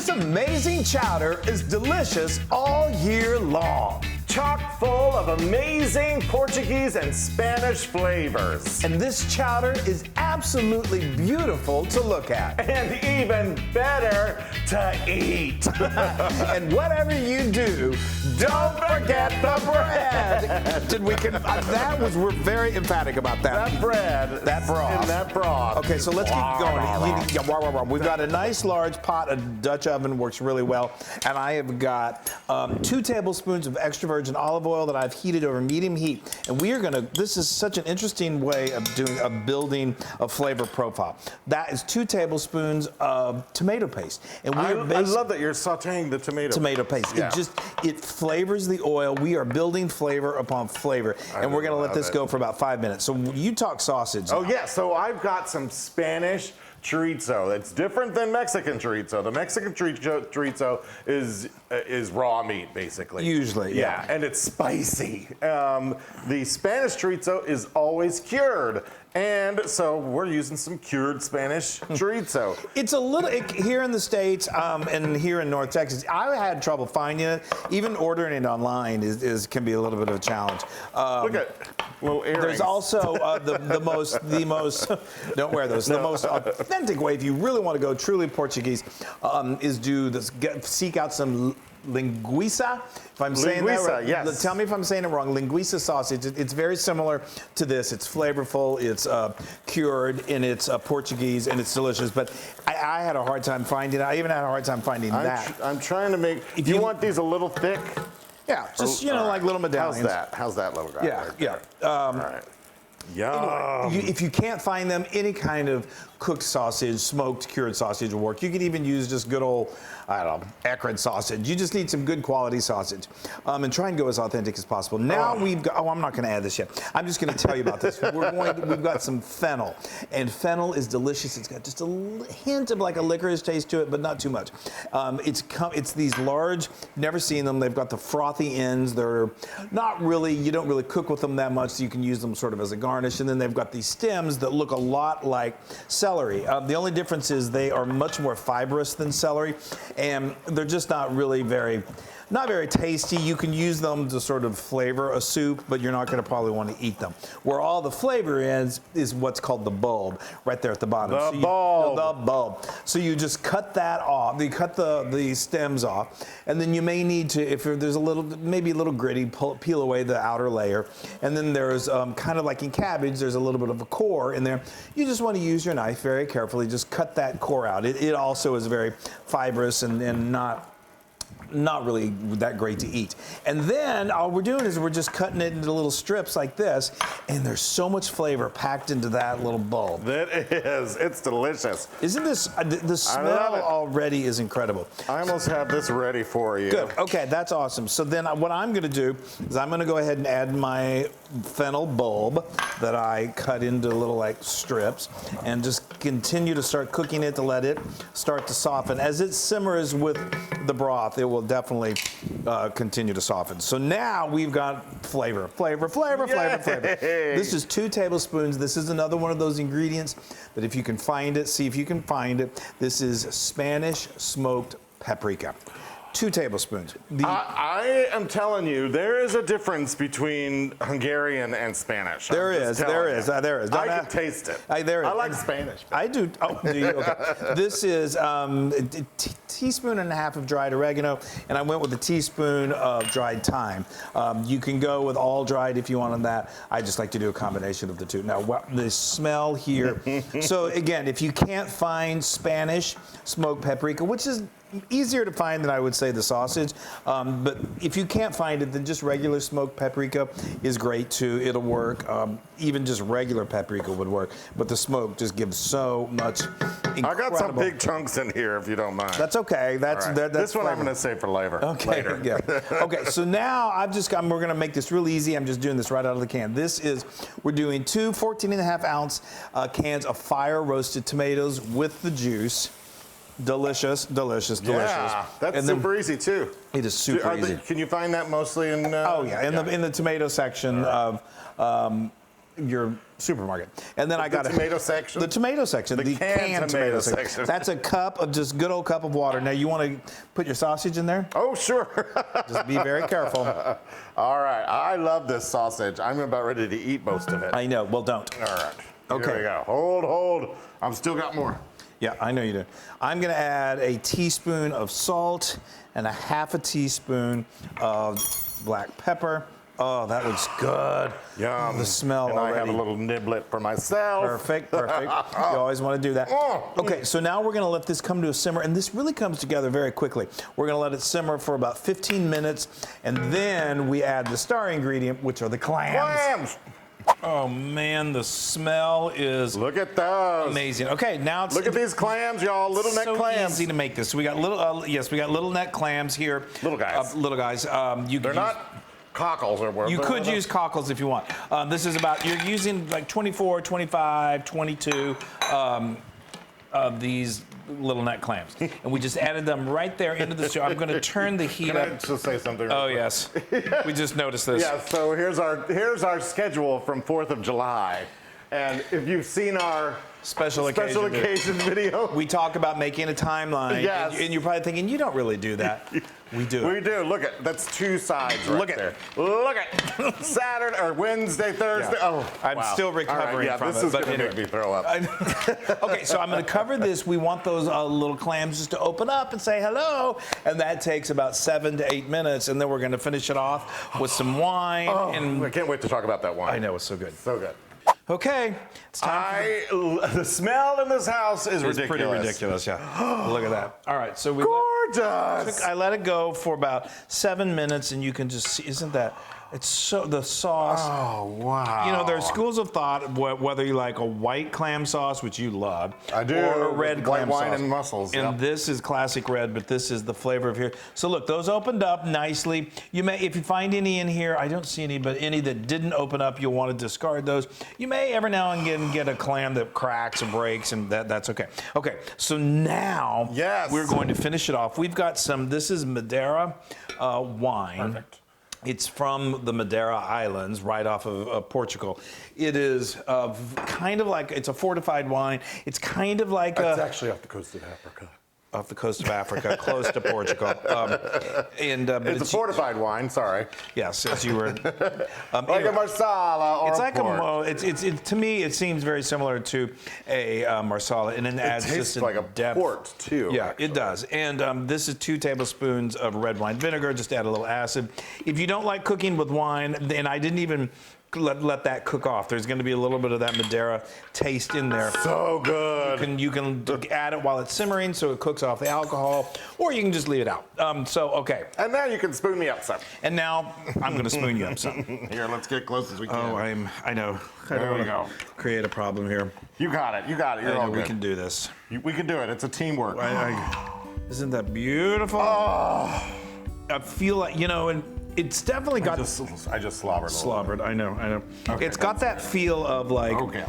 This amazing chowder is delicious all year long. Chock full of amazing Portuguese and Spanish flavors. And this chowder is absolutely beautiful to look at. And even better to eat. And whatever you do, don't forget the bread. We're very emphatic about that. That bread. That broth. And that broth. Okay, so let's keep going. We've got a nice large pot. A Dutch oven works really well. And I have got 2 tablespoons of extra virgin olive oil that I've heated over medium heat. And we are gonna, this is such an interesting way of building a flavor profile. That is 2 tablespoons of tomato paste. And I love that you're sauteing the tomato paste. Yeah. It flavors the oil. We are building flavor upon flavor. And we're gonna let this go for about 5 minutes. So you talk sausage. Oh yeah, so I've got some Spanish chorizo. It's different than Mexican chorizo. The Mexican chorizo is raw meat, basically. Usually, yeah. And it's spicy. The Spanish chorizo is always cured. And so we're using some cured Spanish chorizo. It's a little, here in the States and here in North Texas, I had trouble finding it. Even ordering it online can be a little bit of a challenge. Look at little earrings. There's also the most, don't wear those, the most authentic way, if you really want to go truly Portuguese, is seek out some linguiça. If I'm saying that right, yes. Tell me if I'm saying it wrong. Linguiça sausage. It's very similar to this. It's flavorful. It's cured, and it's Portuguese, and it's delicious. But I had a hard time finding it. I even had a hard time finding that. I'm trying to make. If you want these a little thick. Yeah, just like little medallions. How's that little guy? Yeah, right yeah. All right. Yum. Anyway, if you can't find them, any kind of cooked sausage, smoked, cured sausage will work. You can even use just good old, I don't know, Ekrid sausage. You just need some good quality sausage. And try and go as authentic as possible. Now we've got, I'm not going to add this yet. I'm just going to tell you about this. We've got some fennel. And fennel is delicious. It's got just a hint of like a licorice taste to it, but not too much. It's these large, never seen them. They've got the frothy ends. They're not really, you don't really cook with them that much, so you can use them sort of as a garnish. And then they've got these stems that look a lot like celery. The only difference is they are much more fibrous than celery, and they're just not really very tasty. You can use them to sort of flavor a soup, but you're not going to probably want to eat them. Where all the flavor is what's called the bulb, right there at the bottom. The bulb. So you just cut that off. You cut the stems off, and then you may need to, if there's maybe a little gritty, peel away the outer layer. And then there's kind of like in cabbage, there's a little bit of a core in there. You just want to use your knife very carefully. Just cut that core out. It also is very fibrous and not really that great to eat. And then all we're doing is we're just cutting it into little strips like this, and there's so much flavor packed into that little bulb. That is, it's delicious. Isn't this, the smell already is incredible. I almost have this ready for you. Good, okay, that's awesome. So then what I'm gonna do is I'm gonna go ahead and add my fennel bulb that I cut into little like strips, and just continue to start cooking it to let it start to soften. As it simmers with the broth, it will definitely continue to soften. So now we've got flavor. This is 2 tablespoons. This is another one of those ingredients that if you can find it, see if you can find it. This is Spanish smoked paprika. 2 tablespoons. I am telling you, there is a difference between Hungarian and Spanish. There is. I can taste it. There is. I like Spanish. I do. Oh, do you? Okay. This is a teaspoon and a half of dried oregano, and I went with a teaspoon of dried thyme. You can go with all dried if you want on that. I just like to do a combination of the two. Now, the smell here. So again, if you can't find Spanish smoked paprika, which is easier to find than I would say the sausage, but if you can't find it, then just regular smoked paprika is great too. It'll work. Even just regular paprika would work, but the smoke just gives so much incredible. I got some big chunks in here, if you don't mind. That's okay. That's this one flavor. I'm going to save for later. Okay. Yeah. Okay. So now we're going to make this real easy. I'm just doing this right out of the can. We're doing 2 14.5 ounce cans of fire roasted tomatoes with the juice. Delicious. Yeah, that's super easy too. It is super easy. Can you find that mostly in? In the tomato section of your supermarket. And then I got tomato section? The tomato section. The canned tomato section. section. That's a cup of just good old cup of water. Now you want to put your sausage in there? Oh, sure. Just be very careful. All right. I love this sausage. I'm about ready to eat most of it. I know. Well, don't. All right. Okay. Here we go. Hold. I've still got more. Yeah, I know you do. I'm going to add a teaspoon of salt and a half a teaspoon of black pepper. Oh, that looks good. Yum. The smell and already. I have a little niblet for myself. Perfect. You always want to do that. Okay, so now we're going to let this come to a simmer, and this really comes together very quickly. We're going to let it simmer for about 15 minutes, and then we add the star ingredient, which are the clams. Clams! Oh man, the smell is Look at those. amazing. Okay, now it's Look at these clams, y'all. Little neck so clams. easy to make this. So we got little, yes, we got little neck clams here. Little guys. Little guys. They're not cockles or whatever. You could use cockles if you want. This is about, you're using like 24, 25, 22 of these little neck clams. And we just added them right there into the stew. I'm going to turn the heat Can I up. just say something? Oh, yes. We just noticed this. Yeah, so here's our schedule from 4th of July. And if you've seen our Special occasion video. We talk about making a timeline. Yes. And you're probably thinking, you don't really do that. We do. We do. Look at that's 2 sides right Look at there. Look at Saturday or Wednesday, Thursday. Yeah. Oh, I'm wow. still recovering All right, from this it. is But going to make me throw up. Okay, so I'm going to cover this. We want those little clams just to open up and say hello, and that takes about 7 to 8 minutes, and then we're going to finish it off with some wine. And I can't wait to talk about that wine. I know, it's so good. So good. Okay, it's time. The smell in this house is ridiculous. It's pretty ridiculous, yeah. Look at that. All right, so Gorgeous. I let it go for about 7 minutes, and you can just see, isn't that, it's so, the sauce. Oh, wow. You know, there are schools of thought whether you like a white clam sauce, which you love, I do. or a red White clam wine sauce. and mussels. And Yep. this is classic red, but this is the flavor of here. So look, those opened up nicely. You may, if you find any in here, I don't see any, but any that didn't open up, you'll want to discard those. You may every now and again get a clam that cracks or breaks, and that's okay. Okay, so now we're going to finish it off. We've got some, this is Madeira wine. Perfect. It's from the Madeira Islands, right off of Portugal. It is kind of like, it's a fortified wine. It's kind of like It's actually off the coast of Africa. Off the coast of Africa, close to Portugal. But It's a fortified wine, sorry. Yes, as you were. Like a Marsala or it's a like port. to me, it seems very similar to a Marsala, and it adds tastes just like a depth. port, too. Yeah, actually. it does. And this is 2 tablespoons of red wine vinegar. Just add a little acid. If you don't like cooking with wine, then I didn't even let that cook off. There's going to be a little bit of that Madeira taste in there. So good. You can add it while it's simmering, so it cooks off the alcohol, or you can just leave it out. Okay. And now you can spoon me up some. And now I'm going to spoon you up some. Here, let's get close as we can. Oh, I know. There we go. Create a problem here. You got it. You're I all know good. we can do this. We can do it. It's a teamwork. Isn't that beautiful? Oh. I feel like, and it's definitely got I just slobbered a little. slobbered. I know. Okay, It's got that feel of like. Okay,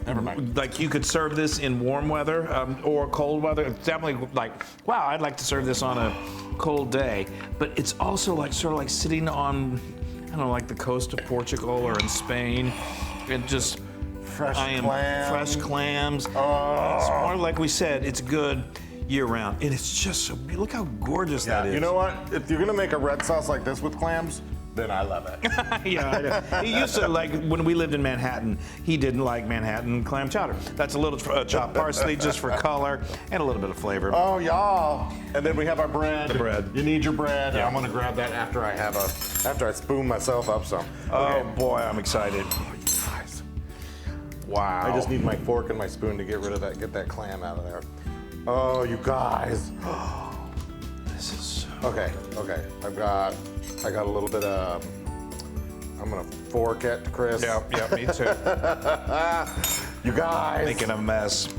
never mind. Like you could serve this in warm weather or cold weather. It's definitely like, wow, I'd like to serve this on a cold day. But it's also like sort of like sitting on, I don't know, like the coast of Portugal or in Spain, and just Fresh clams. fresh clams. Oh. It's more like we said, it's good year round, and it's just so. Look how gorgeous that is. You know what? If you're gonna make a red sauce like this with clams, then I love it. Yeah, I know. He used to, like, when we lived in Manhattan, he didn't like Manhattan clam chowder. That's a little chopped parsley just for color and a little bit of flavor. Oh, y'all. And then we have our bread. The bread. You need your bread. Yeah. I'm gonna grab that after I spoon myself up some. Oh boy, I'm excited. Guys. Wow. I just need my fork and my spoon to get rid of that, get that clam out of there. Oh, you guys. This is so. Okay. I got a little bit of. I'm gonna fork it, Chris. Yeah, me too. You guys. Making a mess.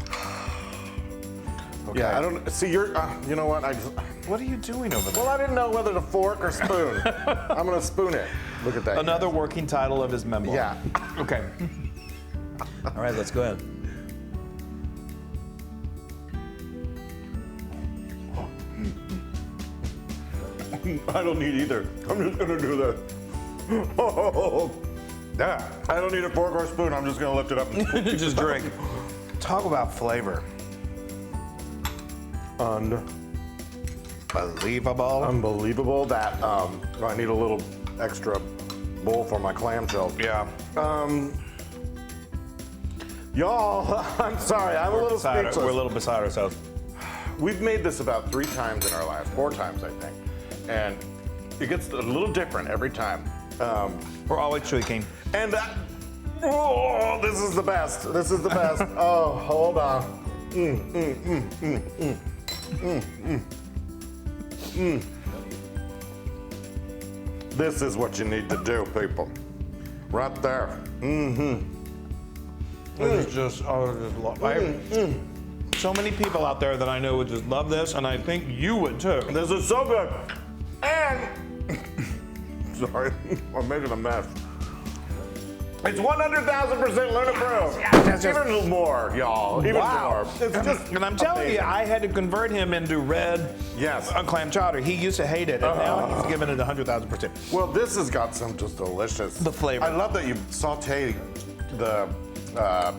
Okay. Yeah, I don't see. You're. You know what? What are you doing over there? Well, I didn't know whether to fork or spoon. I'm gonna spoon it. Look at that. Another working title of his memoir. Yeah. Okay. All right, let's go ahead. I don't need either. I'm just gonna do this. Oh, I don't need a fork or a spoon. I'm just gonna lift it up. And Just drink. Talk about flavor. Unbelievable. Unbelievable. That I need a little extra bowl for my clam shells. Yeah. Y'all, I'm sorry. I'm a little speechless. We're a little beside ourselves. We've made this about 3 times in our lives, 4 times I think, and it gets a little different every time. We're always chili king. And oh, this is the best. This is the best. Oh, hold on. This is what you need to do, people. Right there. It's just, so many people out there that I know would just love this, and I think you would too. This is so good. And sorry, I'm making a mess. It's 100,000% Loon approved. Yes. Even more, y'all. Even more. It's just And I'm telling you, I had to convert him into red clam chowder. He used to hate it, and now he's giving it 100,000%. well, this has got some just delicious. The flavor. I love that you saute the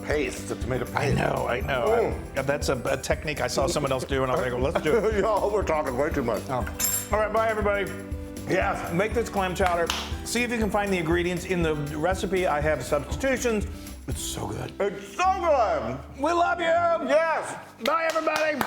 paste, the tomato paste. I know. That's a technique I saw someone else do, and I'm like, let's do it. Y'all, we're talking way too much. All right, bye everybody. Yes. Make this clam chowder. See if you can find the ingredients in the recipe. I have substitutions. It's so good. It's so good. We love you. Yes. Bye everybody.